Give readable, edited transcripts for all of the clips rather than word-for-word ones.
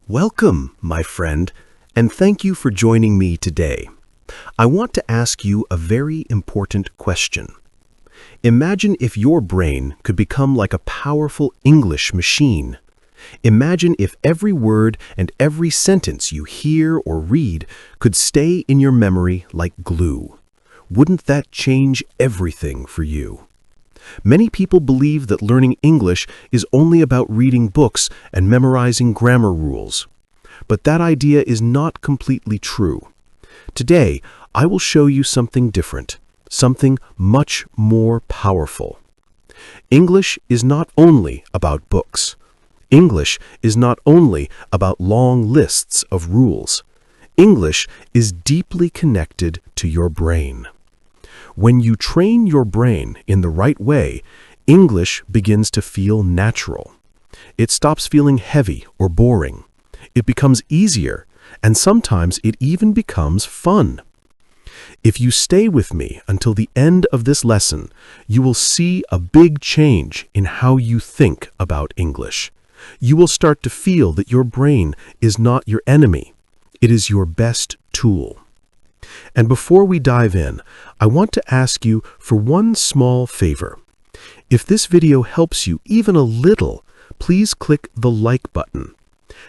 Welcome, my friend, and thank you for joining me today. I want to ask you a very important question. Imagine if your brain could become like a powerful English machine. Imagine if every word and every sentence you hear or read could stay in your memory like glue. Wouldn't that change everything for you? Many people believe that learning English is only about reading books and memorizing grammar rules. But that idea is not completely true. Today, I will show you something different, something much more powerful. English is not only about books. English is not only about long lists of rules. English is deeply connected to your brain. When you train your brain in the right way, English begins to feel natural. It stops feeling heavy or boring. It becomes easier, and sometimes it even becomes fun. If you stay with me until the end of this lesson, you will see a big change in how you think about English. You will start to feel that your brain is not your enemy. It is your best tool. And before we dive in, I want to ask you for one small favor. If this video helps you even a little, please click the like button.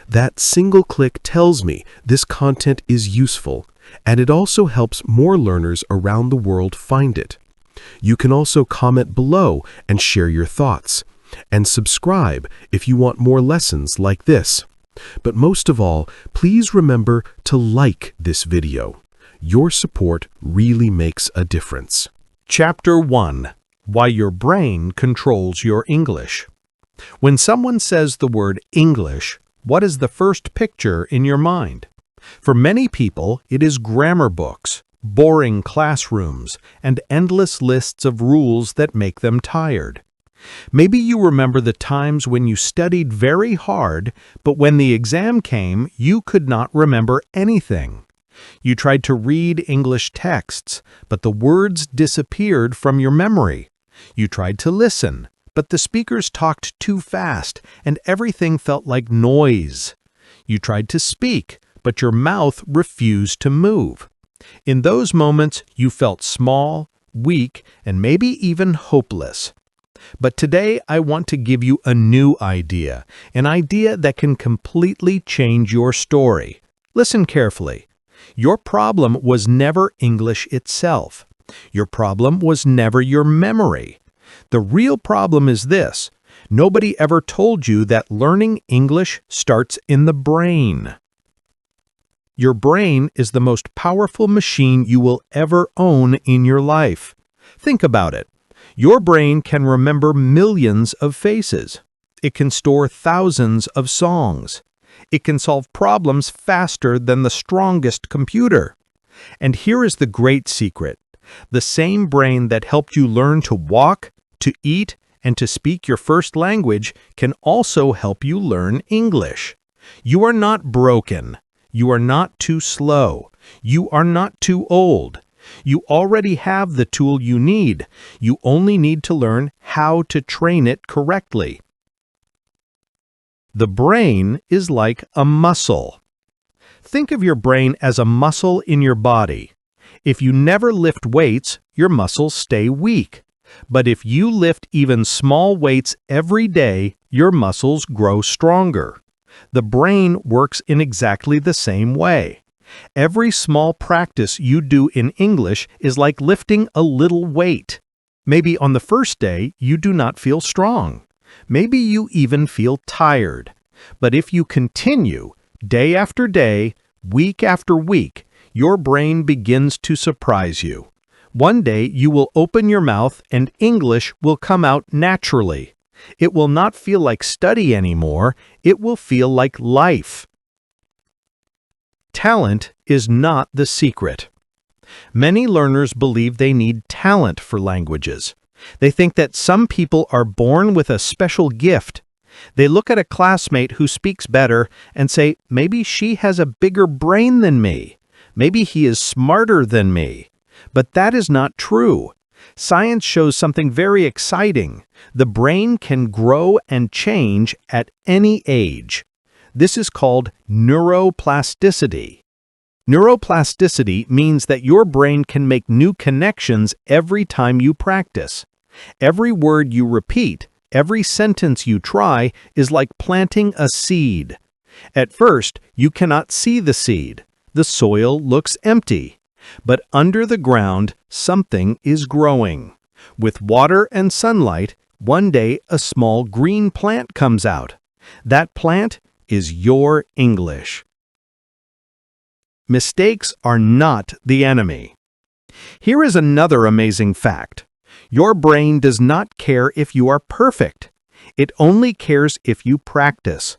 That single click tells me this content is useful, and it also helps more learners around the world find it. You can also comment below and share your thoughts, and subscribe if you want more lessons like this. But most of all, please remember to like this video. Your support really makes a difference. Chapter 1. Why Your Brain Controls Your English. When someone says the word English, what is the first picture in your mind? For many people, it is grammar books, boring classrooms, and endless lists of rules that make them tired. Maybe you remember the times when you studied very hard, but when the exam came, you could not remember anything. You tried to read English texts, but the words disappeared from your memory. You tried to listen, but the speakers talked too fast, and everything felt like noise. You tried to speak, but your mouth refused to move. In those moments, you felt small, weak, and maybe even hopeless. But today, I want to give you a new idea, an idea that can completely change your story. Listen carefully. Your problem was never English itself. Your problem was never your memory. The real problem is this: nobody ever told you that learning English starts in the brain. Your brain is the most powerful machine you will ever own in your life. Think about it. Your brain can remember millions of faces. It can store thousands of songs. It can solve problems faster than the strongest computer. And here is the great secret. The same brain that helped you learn to walk, to eat, and to speak your first language can also help you learn English. You are not broken. You are not too slow. You are not too old. You already have the tool you need. You only need to learn how to train it correctly. The brain is like a muscle. Think of your brain as a muscle in your body. If you never lift weights, your muscles stay weak. But if you lift even small weights every day, your muscles grow stronger. The brain works in exactly the same way. Every small practice you do in English is like lifting a little weight. Maybe on the first day, you do not feel strong. Maybe you even feel tired. But if you continue, day after day, week after week, your brain begins to surprise you. One day you will open your mouth and English will come out naturally. It will not feel like study anymore. It will feel like life. Talent is not the secret. Many learners believe they need talent for languages. They think that some people are born with a special gift. They look at a classmate who speaks better and say, maybe she has a bigger brain than me. Maybe he is smarter than me. But that is not true. Science shows something very exciting. The brain can grow and change at any age. This is called neuroplasticity. Neuroplasticity means that your brain can make new connections every time you practice. Every word you repeat, every sentence you try is like planting a seed. At first, you cannot see the seed. The soil looks empty. But under the ground, something is growing. With water and sunlight, one day a small green plant comes out. That plant is your English. Mistakes are not the enemy. Here is another amazing fact. Your brain does not care if you are perfect. It only cares if you practice.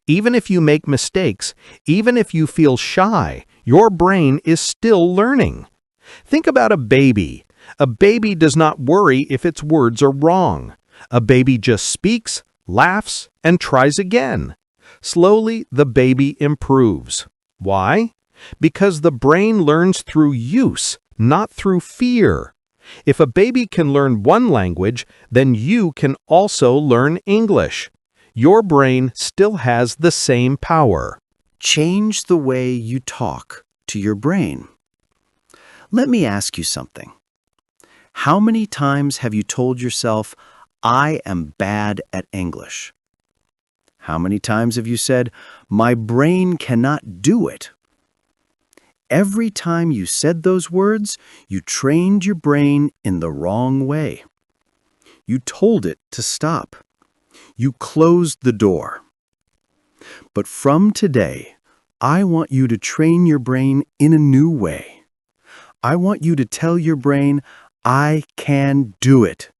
Even if you make mistakes, even if you feel shy, your brain is still learning. Think about a baby. A baby does not worry if its words are wrong. A baby just speaks, laughs, and tries again. Slowly, the baby improves. Why? Because the brain learns through use, not through fear. If a baby can learn one language, then you can also learn English. Your brain still has the same power. Change the way you talk to your brain. Let me ask you something. How many times have you told yourself, "I am bad at English"? How many times have you said, "My brain cannot do it"? Every time you said those words, you trained your brain in the wrong way. You told it to stop. You closed the door. But from today, I want you to train your brain in a new way. I want you to tell your brain, "I can do it.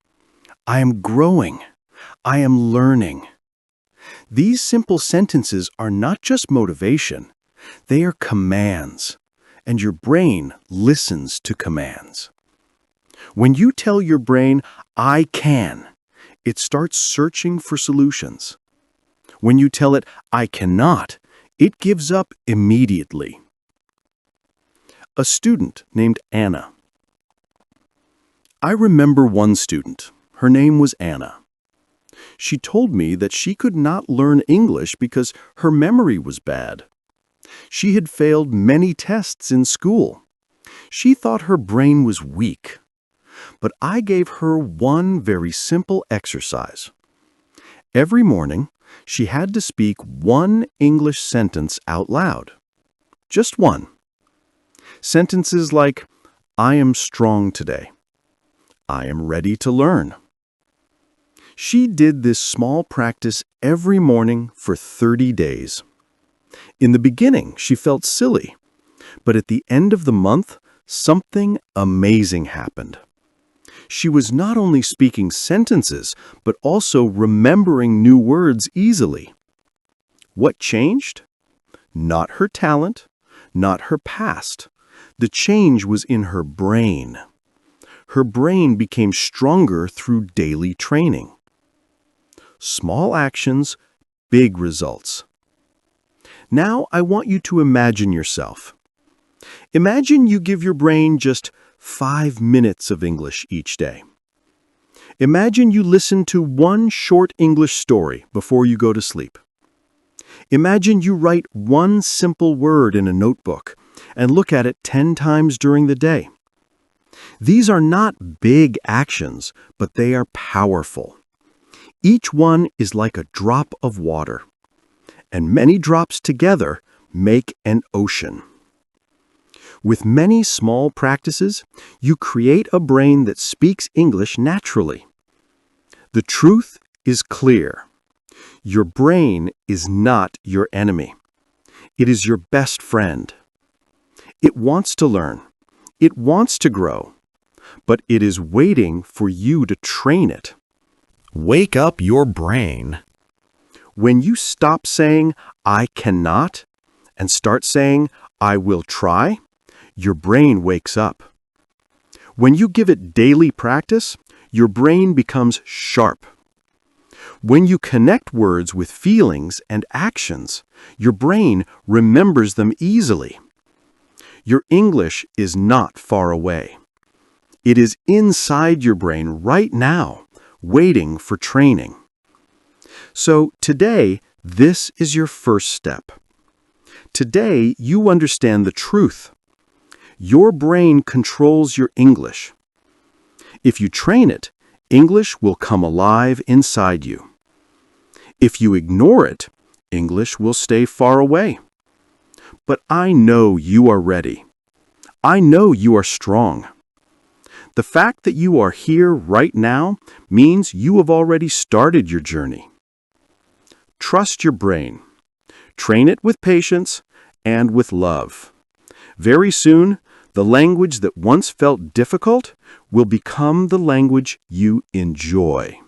I am growing. I am learning." These simple sentences are not just motivation. They are commands. And your brain listens to commands. When you tell your brain, "I can," it starts searching for solutions. When you tell it, "I cannot," it gives up immediately. A student named Anna. I remember one student. Her name was Anna. She told me that she could not learn English because her memory was bad. She had failed many tests in school. She thought her brain was weak. But I gave her one very simple exercise. Every morning, she had to speak one English sentence out loud. Just one. Sentences like, "I am strong today." "I am ready to learn." She did this small practice every morning for 30 days. In the beginning, she felt silly, but at the end of the month, something amazing happened. She was not only speaking sentences, but also remembering new words easily. What changed? Not her talent, not her past. The change was in her brain. Her brain became stronger through daily training. Small actions, big results. Now I want you to imagine yourself. Imagine you give your brain just 5 minutes of English each day. Imagine you listen to one short English story before you go to sleep. Imagine you write one simple word in a notebook and look at it 10 times during the day. These are not big actions, but they are powerful. Each one is like a drop of water, and many drops together make an ocean. With many small practices, you create a brain that speaks English naturally. The truth is clear. Your brain is not your enemy. It is your best friend. It wants to learn. It wants to grow. But it is waiting for you to train it. Wake up your brain. When you stop saying, "I cannot," and start saying, "I will try," your brain wakes up. When you give it daily practice, your brain becomes sharp. When you connect words with feelings and actions, your brain remembers them easily. Your English is not far away. It is inside your brain right now, waiting for training. So today, This is your first step. Today, you understand the truth. Your brain controls your English. If you train it, English will come alive inside you. If you ignore it, English will stay far away. But I know you are ready. I know you are strong. The fact that you are here right now means you have already started your journey. Trust your brain. Train it with patience and with love. Very soon, the language that once felt difficult will become the language you enjoy.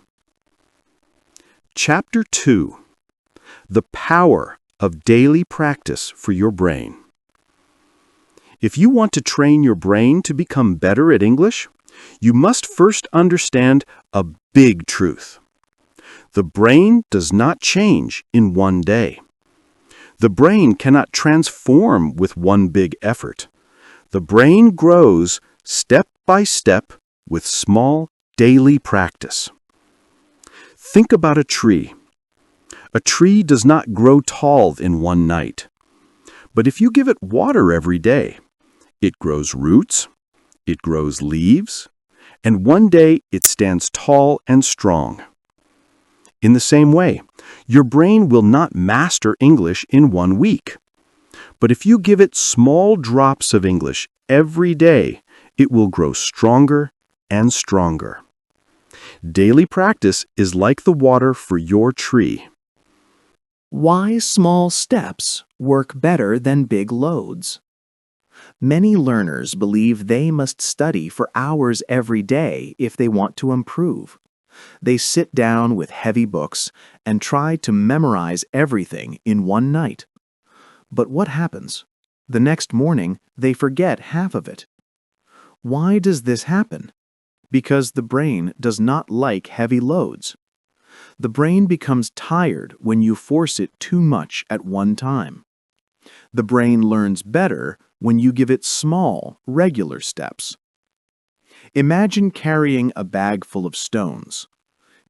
Chapter 2. The Power of Daily Practice for Your Brain. If you want to train your brain to become better at English, you must first understand a big truth. The brain does not change in one day. The brain cannot transform with one big effort. The brain grows step by step with small daily practice. Think about a tree. A tree does not grow tall in one night. But if you give it water every day, it grows roots, it grows leaves, and one day it stands tall and strong. In the same way, your brain will not master English in 1 week. But if you give it small drops of English every day, it will grow stronger and stronger. Daily practice is like the water for your tree. Why small steps work better than big loads. Many learners believe they must study for hours every day if they want to improve. They sit down with heavy books and try to memorize everything in one night. But what happens? The next morning, they forget half of it. Why does this happen? Because the brain does not like heavy loads. The brain becomes tired when you force it too much at one time. The brain learns better when you give it small, regular steps. Imagine carrying a bag full of stones.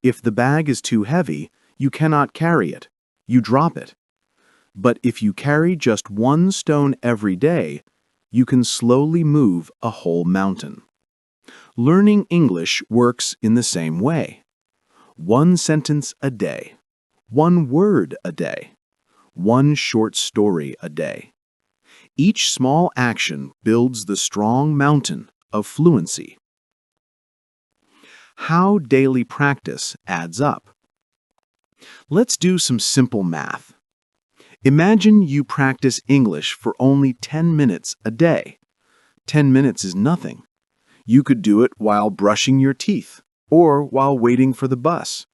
If the bag is too heavy, you cannot carry it. You drop it. But if you carry just one stone every day, you can slowly move a whole mountain. Learning English works in the same way. 1 sentence a day, 1 word a day, 1 short story a day. Each small action builds the strong mountain of fluency. How daily practice adds up. Let's do some simple math. Imagine you practice English for only 10 minutes a day. 10 minutes is nothing. You could do it while brushing your teeth or while waiting for the bus.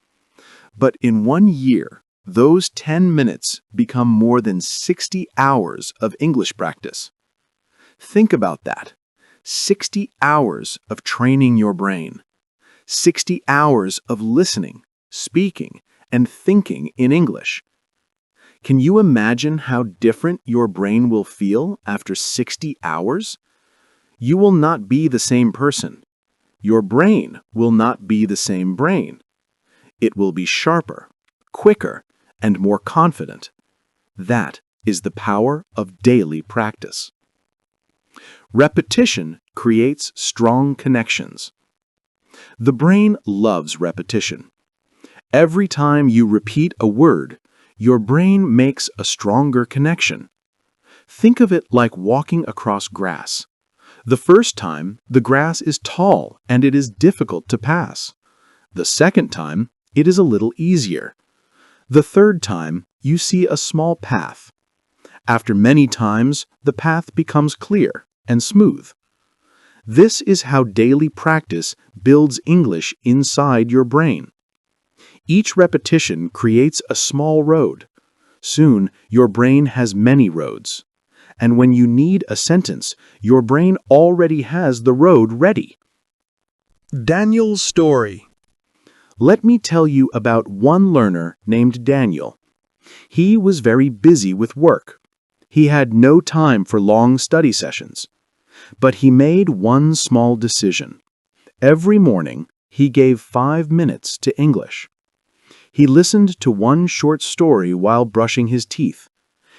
But in 1 year, those 10 minutes become more than 60 hours of English practice. Think about that. 60 hours of training your brain. 60 hours of listening, speaking, and thinking in English. Can you imagine how different your brain will feel after 60 hours? You will not be the same person. Your brain will not be the same brain. It will be sharper, quicker, and more confident. That is the power of daily practice. Repetition creates strong connections. The brain loves repetition. Every time you repeat a word, your brain makes a stronger connection. Think of it like walking across grass. The first time, the grass is tall and it is difficult to pass. The second time, it is a little easier. The third time, you see a small path. After many times, the path becomes clear and smooth. This is how daily practice builds English inside your brain. Each repetition creates a small road. Soon, your brain has many roads. And when you need a sentence, your brain already has the road ready. Daniel's story. Let me tell you about one learner named Daniel. He was very busy with work. He had no time for long study sessions. But he made one small decision. Every morning, he gave 5 minutes to English. He listened to one short story while brushing his teeth.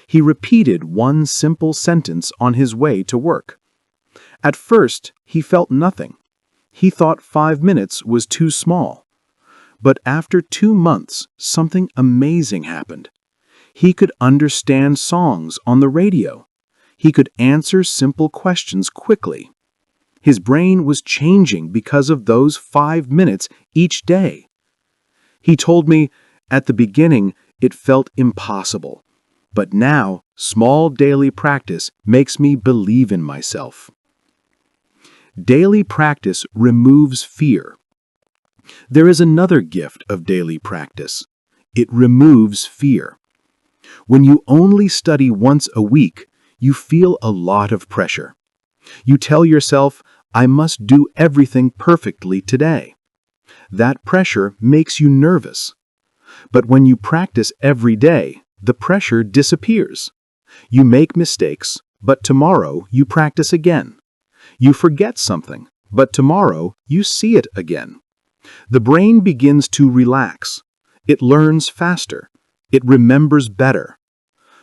He repeated one simple sentence on his way to work. At first, he felt nothing. He thought 5 minutes was too small. But after 2 months, something amazing happened. He could understand songs on the radio. He could answer simple questions quickly. His brain was changing because of those 5 minutes each day. He told me, at the beginning, it felt impossible. But now, small daily practice makes me believe in myself. Daily practice removes fear. There is another gift of daily practice. It removes fear. When you only study once a week, you feel a lot of pressure. You tell yourself, I must do everything perfectly today. That pressure makes you nervous. But when you practice every day, the pressure disappears. You make mistakes, but tomorrow you practice again. You forget something, but tomorrow you see it again. The brain begins to relax. It learns faster. It remembers better.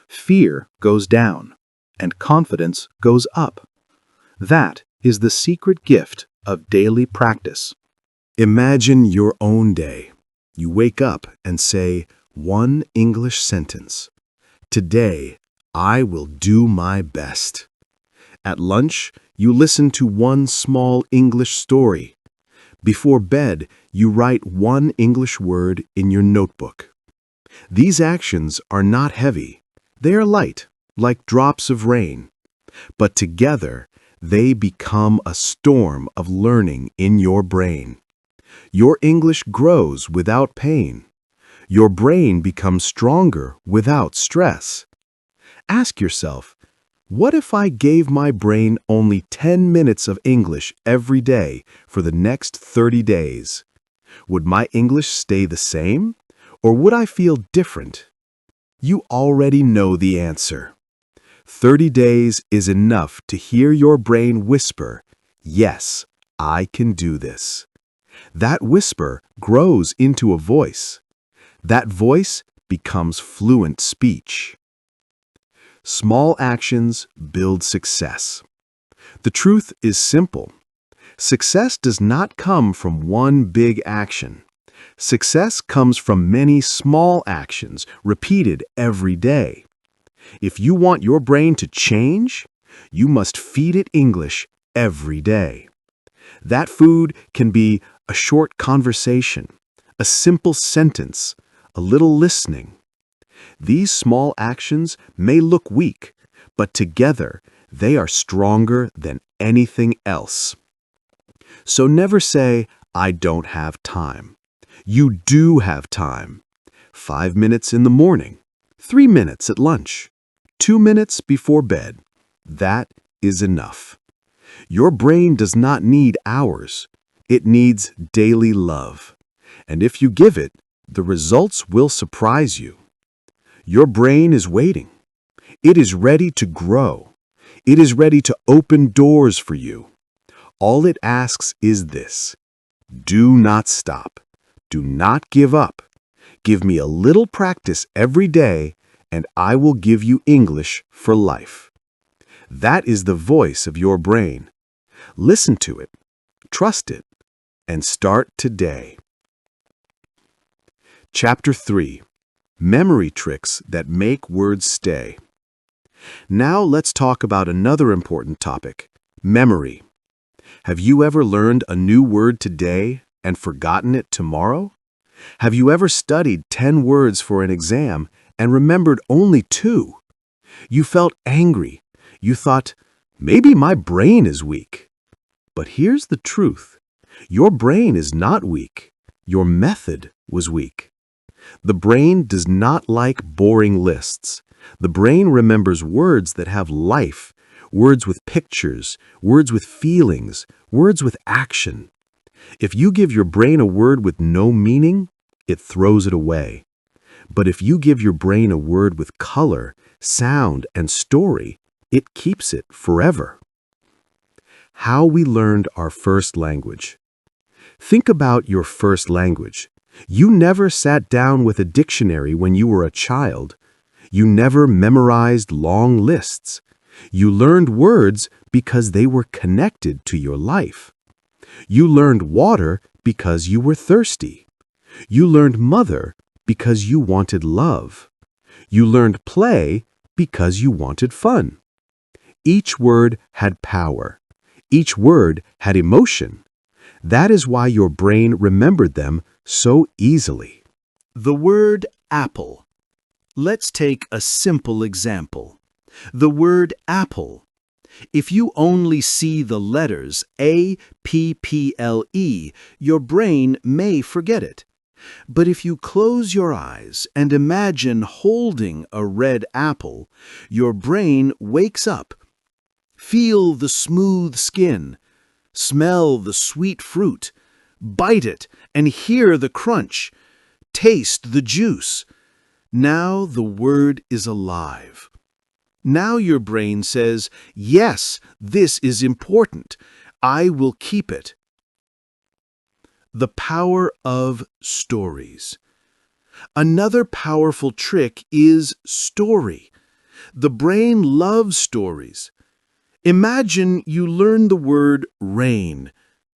Fear goes down, and confidence goes up. That is the secret gift of daily practice. Imagine your own day. You wake up and say one English sentence. Today, I will do my best. At lunch, you listen to one small English story. Before bed, you write one English word in your notebook. These actions are not heavy. They are light, like drops of rain. But together, they become a storm of learning in your brain. Your English grows without pain. Your brain becomes stronger without stress. Ask yourself, what if I gave my brain only 10 minutes of English every day for the next 30 days? Would my English stay the same, or would I feel different? You already know the answer. 30 days is enough to hear your brain whisper, yes, I can do this. That whisper grows into a voice. That voice becomes fluent speech. Small actions build success. The truth is simple. Success does not come from one big action. Success comes from many small actions repeated every day. If you want your brain to change, you must feed it English every day. That food can be a short conversation, a simple sentence, a little listening. These small actions may look weak, but together they are stronger than anything else. So never say, I don't have time. You do have time. 5 minutes in the morning, 3 minutes at lunch, 2 minutes before bed. That is enough. Your brain does not need hours. It needs daily love. And if you give it, the results will surprise you. Your brain is waiting. It is ready to grow. It is ready to open doors for you. All it asks is this: do not stop. Do not give up. Give me a little practice every day, and I will give you English for life. That is the voice of your brain. Listen to it, trust it, and start today. Chapter 3. Memory Tricks That Make Words Stay. Now let's talk about another important topic, memory. Have you ever learned a new word today and forgotten it tomorrow? Have you ever studied 10 words for an exam and remembered only 2? You felt angry. You thought, maybe my brain is weak. But here's the truth. Your brain is not weak. Your method was weak. The brain does not like boring lists. The brain remembers words that have life, words with pictures, words with feelings, words with action. If you give your brain a word with no meaning, it throws it away. But if you give your brain a word with color, sound, and story, it keeps it forever. How we learned our first language. Think about your first language. You never sat down with a dictionary when you were a child. You never memorized long lists. You learned words because they were connected to your life. You learned water because you were thirsty. You learned mother because you wanted love. You learned play because you wanted fun. Each word had power. Each word had emotion. That is why your brain remembered them so easily. The word apple. Let's take a simple example. The word apple. If you only see the letters A-P-P-L-E, your brain may forget it. But if you close your eyes and imagine holding a red apple, your brain wakes up. Feel the smooth skin, smell the sweet fruit, bite it and hear the crunch, taste the juice. Now the word is alive. Now your brain says, yes, this is important. I will keep it. The power of stories. Another powerful trick is story. The brain loves stories. Imagine you learn the word rain.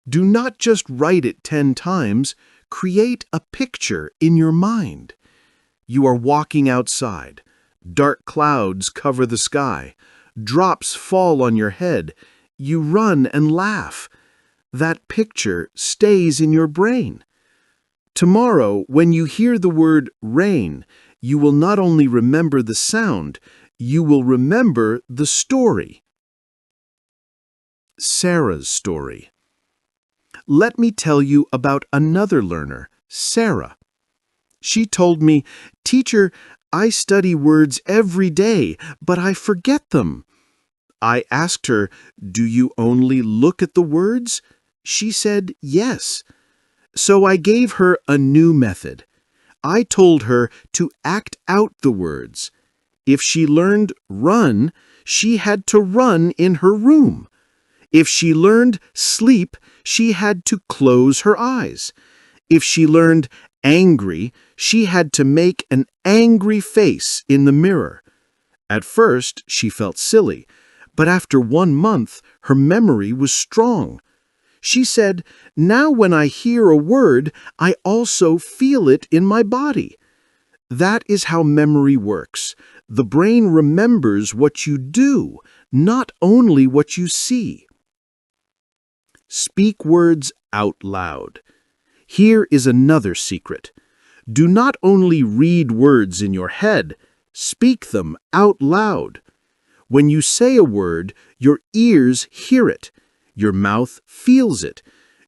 Do not just write it 10 times. Create a picture in your mind. You are walking outside. Dark clouds cover the sky. Drops fall on your head. You run and laugh. That picture stays in your brain. Tomorrow, when you hear the word rain, you will not only remember the sound, you will remember the story. Sarah's story. Let me tell you about another learner, Sarah. She told me, "Teacher, I study words every day, but I forget them." I asked her, "Do you only look at the words?" She said, "Yes." So I gave her a new method. I told her to act out the words. If she learned run, she had to run in her room. If she learned sleep, she had to close her eyes. If she learned angry, she had to make an angry face in the mirror. At first, she felt silly, but after 1 month, her memory was strong. She said, "Now when I hear a word, I also feel it in my body." That is how memory works. The brain remembers what you do, not only what you see. Speak words out loud. Here is another secret. Do not only read words in your head, speak them out loud. When you say a word, your ears hear it, your mouth feels it,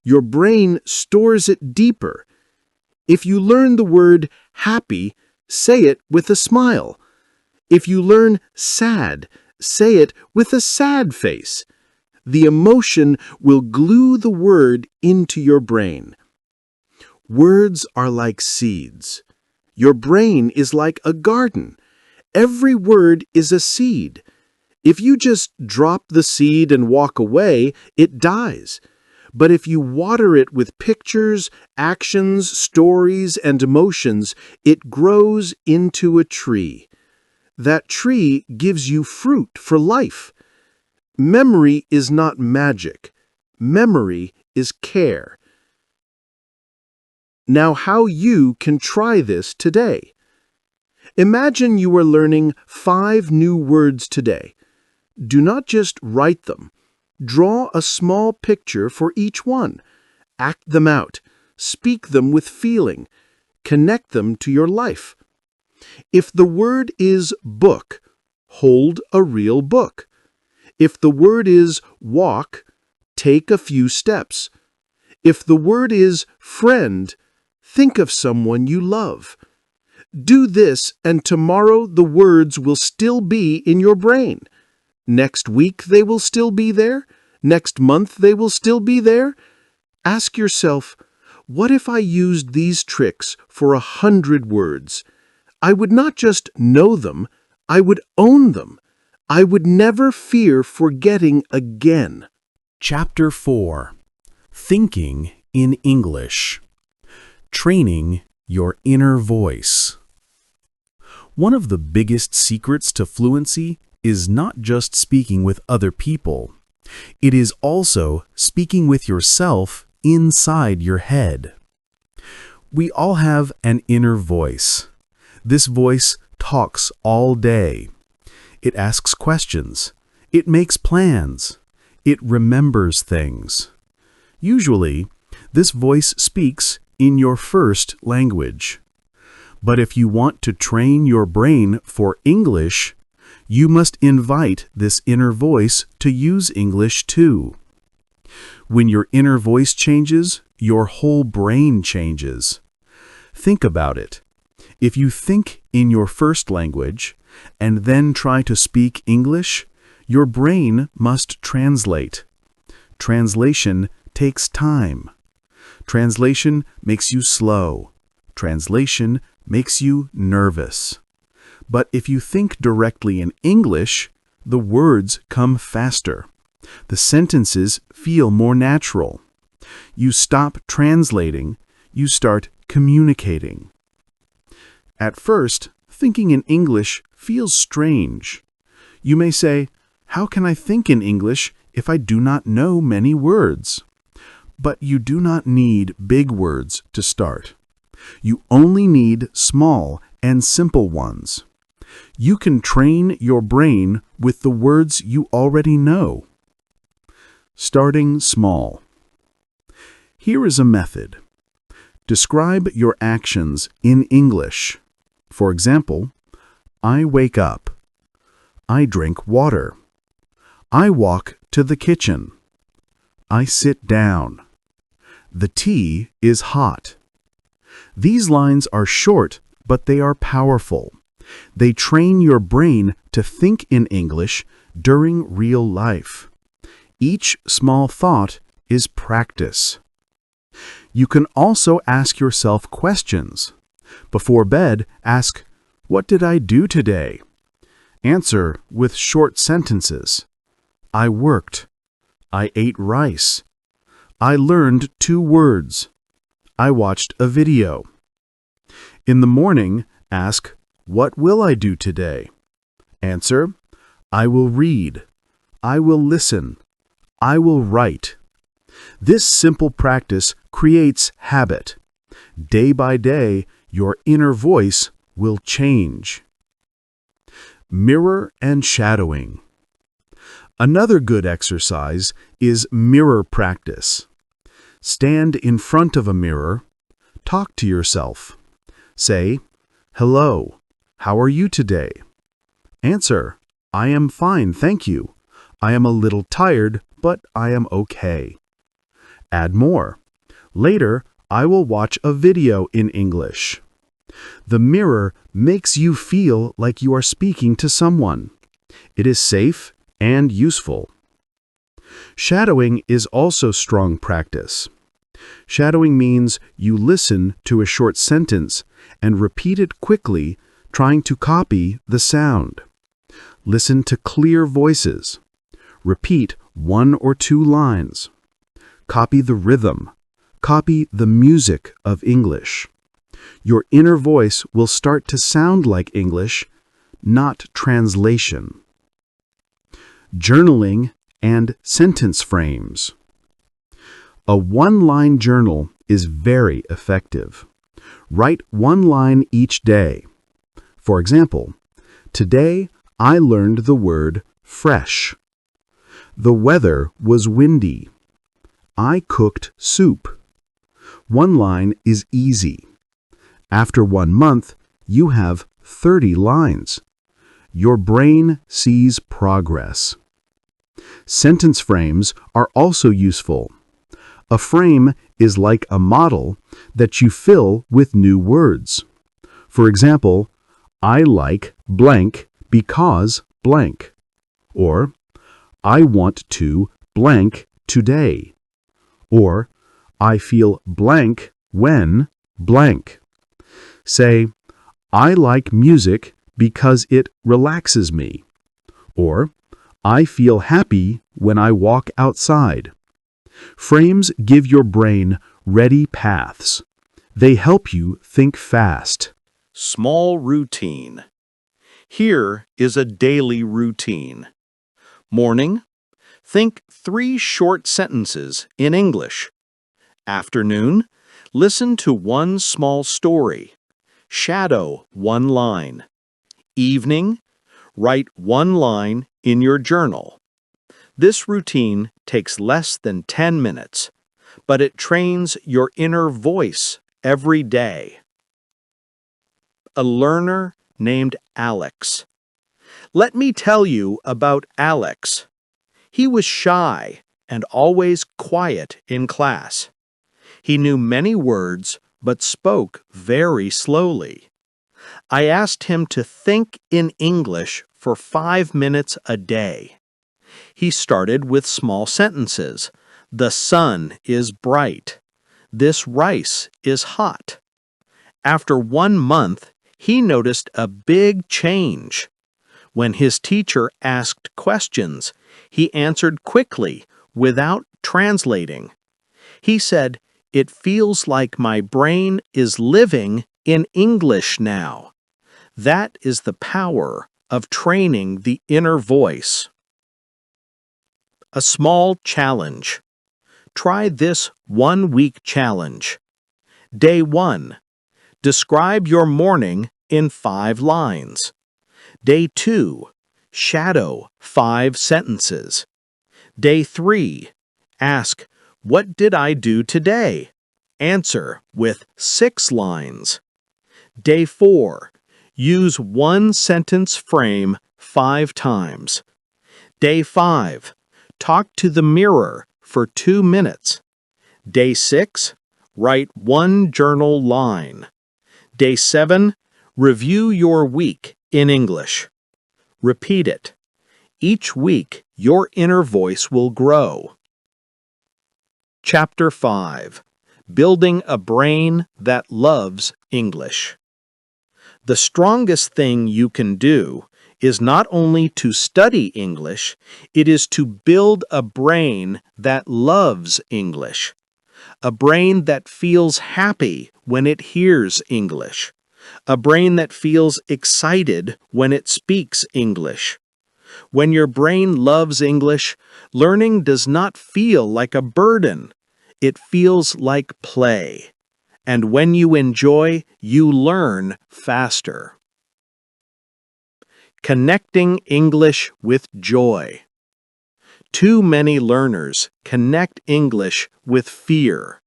your brain stores it deeper. If you learn the word happy, say it with a smile. If you learn sad, say it with a sad face. The emotion will glue the word into your brain. Words are like seeds. Your brain is like a garden. Every word is a seed. If you just drop the seed and walk away, it dies. But if you water it with pictures, actions, stories, and emotions, it grows into a tree. That tree gives you fruit for life. Memory is not magic. Memory is care. Now, how you can try this today. Imagine you are learning 5 new words today. Do not just write them. Draw a small picture for each one. Act them out. Speak them with feeling. Connect them to your life. If the word is book, hold a real book. If the word is walk, take a few steps. If the word is friend, think of someone you love. Do this, and tomorrow the words will still be in your brain. Next week they will still be there. Next month they will still be there. Ask yourself, what if I used these tricks for 100 words? I would not just know them, I would own them. I would never fear forgetting again. Chapter 4. Thinking in English. Training your inner voice. One of the biggest secrets to fluency is not just speaking with other people. It is also speaking with yourself inside your head. We all have an inner voice. This voice talks all day. It asks questions. It makes plans. It remembers things. Usually, this voice speaks in your first language. But if you want to train your brain for English, you must invite this inner voice to use English too. When your inner voice changes, your whole brain changes. Think about it. If you think in your first language and then try to speak English, your brain must translate. Translation takes time. Translation makes you slow. Translation makes you nervous. But if you think directly in English, the words come faster. The sentences feel more natural. You stop translating, you start communicating. At first, thinking in English feels strange. You may say, "How can I think in English if I do not know many words?" But you do not need big words to start. You only need small and simple ones. You can train your brain with the words you already know. Starting small. Here is a method. Describe your actions in English. For example, I wake up. I drink water. I walk to the kitchen. I sit down. The tea is hot. These lines are short, but they are powerful. They train your brain to think in English during real life. Each small thought is practice. You can also ask yourself questions. Before bed, ask, "What did I do today?" Answer with short sentences. I worked. I ate rice. I learned 2 words. I watched a video. In the morning, ask, "What will I do today?" Answer, "I will read. I will listen. I will write." This simple practice creates habit. Day by day, your inner voice will change. Mirror and shadowing. Another good exercise is mirror practice. Stand in front of a mirror. Talk to yourself. Say, "Hello, how are you today?" Answer, "I am fine, thank you. I am a little tired, but I am okay." Add more. Later, I will watch a video in English. The mirror makes you feel like you are speaking to someone. It is safe and useful. Shadowing is also strong practice. Shadowing means you listen to a short sentence and repeat it quickly, trying to copy the sound. Listen to clear voices. Repeat 1 or 2 lines. Copy the rhythm. Copy the music of English. Your inner voice will start to sound like English, not translation. Journaling and sentence frames. A 1-line journal is very effective. Write 1 line each day. For example, today I learned the word fresh. The weather was windy. I cooked soup. 1 line is easy. After 1 month, you have 30 lines. Your brain sees progress. Sentence frames are also useful. A frame is like a model that you fill with new words. For example, I like blank because blank. Or, I want to blank today. Or, I feel blank when blank. Say, I like music because it relaxes me. Or, I feel happy when I walk outside. Frames give your brain ready paths. They help you think fast. Small routine. Here is a daily routine. Morning, think 3 short sentences in English. Afternoon, listen to 1 small story. Shadow 1 line. Evening, write 1 line in your journal. This routine takes less than 10 minutes, but it trains your inner voice every day. A learner named Alex. Let me tell you about Alex. He was shy and always quiet in class. He knew many words but spoke very slowly. I asked him to think in English for 5 minutes a day. He started with small sentences. The sun is bright. This rice is hot. After 1 month, he noticed a big change. When his teacher asked questions, he answered quickly without translating. He said, "It feels like my brain is living in English now." That is the power of training the inner voice. A small challenge. Try this 1-week challenge. Day 1. Describe your morning in 5 lines. Day 2. Shadow 5 sentences. Day 3. Ask, "What did I do today?" Answer with 6 lines. Day 4. Use 1-sentence frame 5 times. Day 5. Talk to the mirror for 2 minutes. Day 6. Write 1 journal line. Day 7. Review your week in English. Repeat it. Each week, your inner voice will grow. Chapter 5. Building a Brain That Loves English. The strongest thing you can do is not only to study English, it is to build a brain that loves English. A brain that feels happy when it hears English. A brain that feels excited when it speaks English. When your brain loves English, learning does not feel like a burden. It feels like play. And when you enjoy, you learn faster. Connecting English with joy. Too many learners connect English with fear,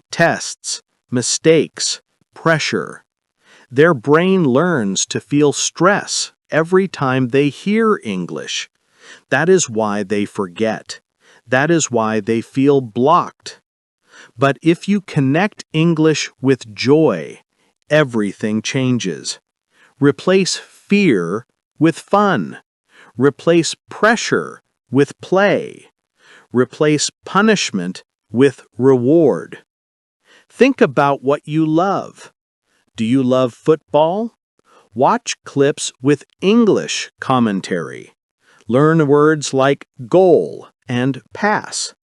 tests, mistakes, pressure. Their brain learns to feel stress every time they hear English. That is why they forget. That is why they feel blocked. But if you connect English with joy, everything changes. Replace fear with fun. Replace pressure with play. Replace punishment with reward. Think about what you love. Do you love football? Watch clips with English commentary. Learn words like goal and pass.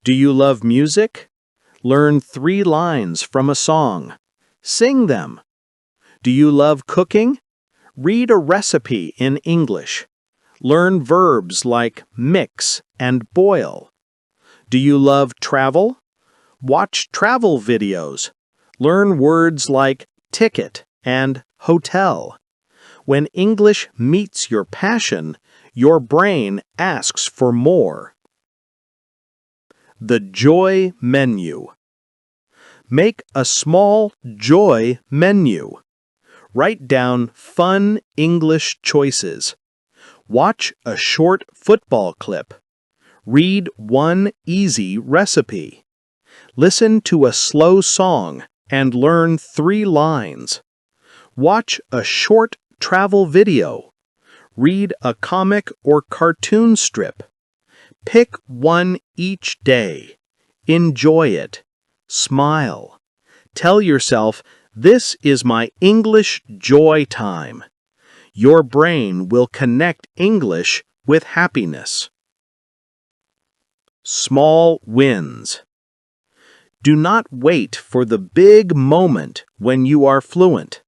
Do you love music? Learn 3 lines from a song. Sing them. Do you love cooking? Read a recipe in English. Learn verbs like mix and boil. Do you love travel? Watch travel videos. Learn words like ticket and hotel. When English meets your passion, your brain asks for more. The Joy Menu. Make a small joy menu. Write down fun English choices. Watch a short football clip. Read 1 easy recipe. Listen to a slow song and learn 3 lines. Watch a short travel video. Read a comic or cartoon strip. Pick 1 each day. Enjoy it. Smile. Tell yourself, "This is my English joy time." Your brain will connect English with happiness. Small wins. Do not wait for the big moment when you are fluent.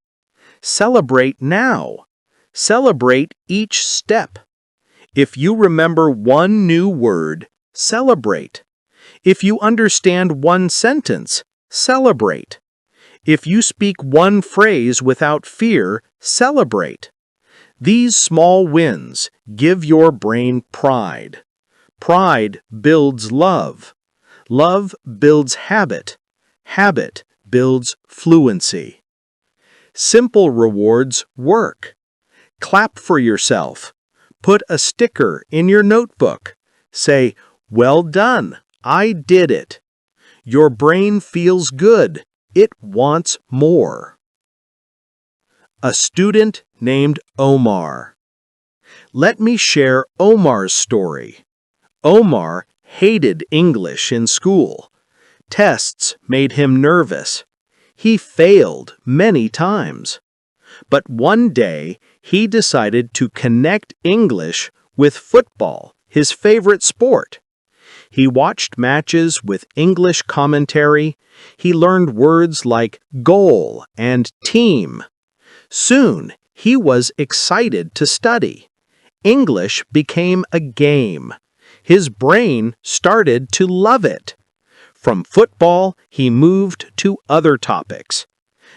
Celebrate now. Celebrate each step. If you remember one new word, celebrate. If you understand one sentence, celebrate. If you speak one phrase without fear, celebrate. These small wins give your brain pride. Pride builds love. Love builds habit. Habit builds fluency. Simple rewards work. Clap for yourself. Put a sticker in your notebook. Say, "Well done, I did it." Your brain feels good. It wants more. A student named Omar. Let me share Omar's story. Omar hated English in school. Tests made him nervous. He failed many times. But one day, he decided to connect English with football, his favorite sport. He watched matches with English commentary. He learned words like goal and team. Soon, he was excited to study. English became a game. His brain started to love it. From football, he moved to other topics.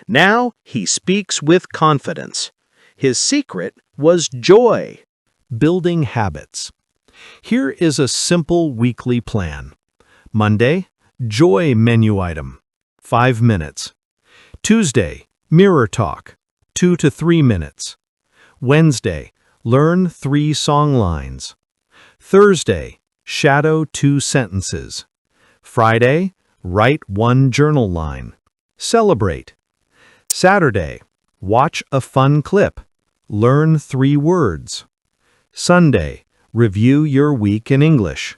Now he speaks with confidence. His secret was joy. Building habits. Here is a simple weekly plan. Monday, joy menu item, 5 minutes. Tuesday, mirror talk, 2 to 3 minutes. Wednesday, learn 3 song lines. Thursday, shadow 2 sentences. Friday, write 1 journal line. Celebrate. Saturday, watch a fun clip. Learn 3 words. Sunday, review your week in English.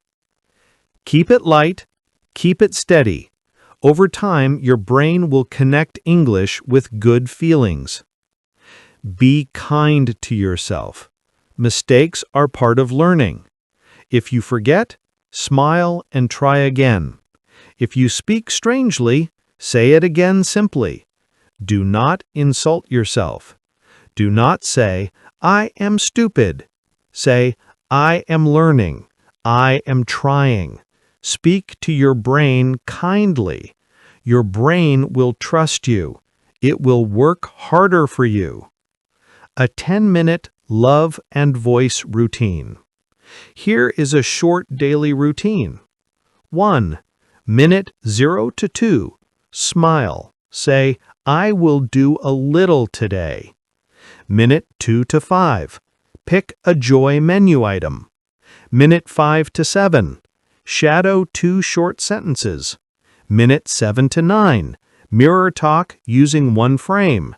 Keep it light, keep it steady. Over time, your brain will connect English with good feelings. Be kind to yourself. Mistakes are part of learning. If you forget, smile and try again. If you speak strangely, say it again simply. Do not insult yourself. Do not say, "I am stupid." Say, "I am learning. I am trying." Speak to your brain kindly. Your brain will trust you. It will work harder for you. A 10-minute love and voice routine. Here is a short daily routine. 1. Minute 0 to 2. Smile. Say, "I will do a little today." Minute 2 to 5. Pick a joy menu item. Minute 5 to 7. Shadow 2 short sentences. Minute 7 to 9. Mirror talk using 1 frame.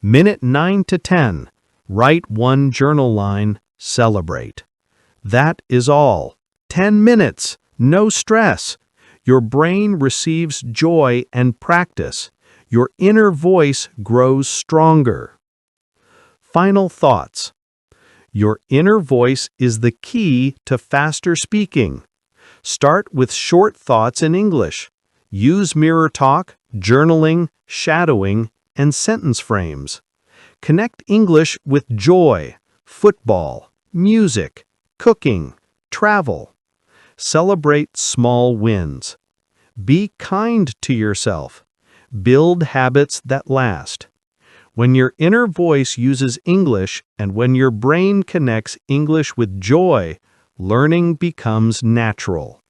Minute 9 to 10. Write 1 journal line. Celebrate. That is all. 10 minutes. No stress. Your brain receives joy and practice. Your inner voice grows stronger. Final thoughts. Your inner voice is the key to faster speaking. Start with short thoughts in English. Use mirror talk, journaling, shadowing, and sentence frames. Connect English with joy, football, music, cooking, travel. Celebrate small wins. Be kind to yourself. Build habits that last. When your inner voice uses English and when your brain connects English with joy, learning becomes natural.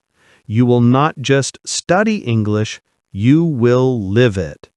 You will not just study English, you will live it.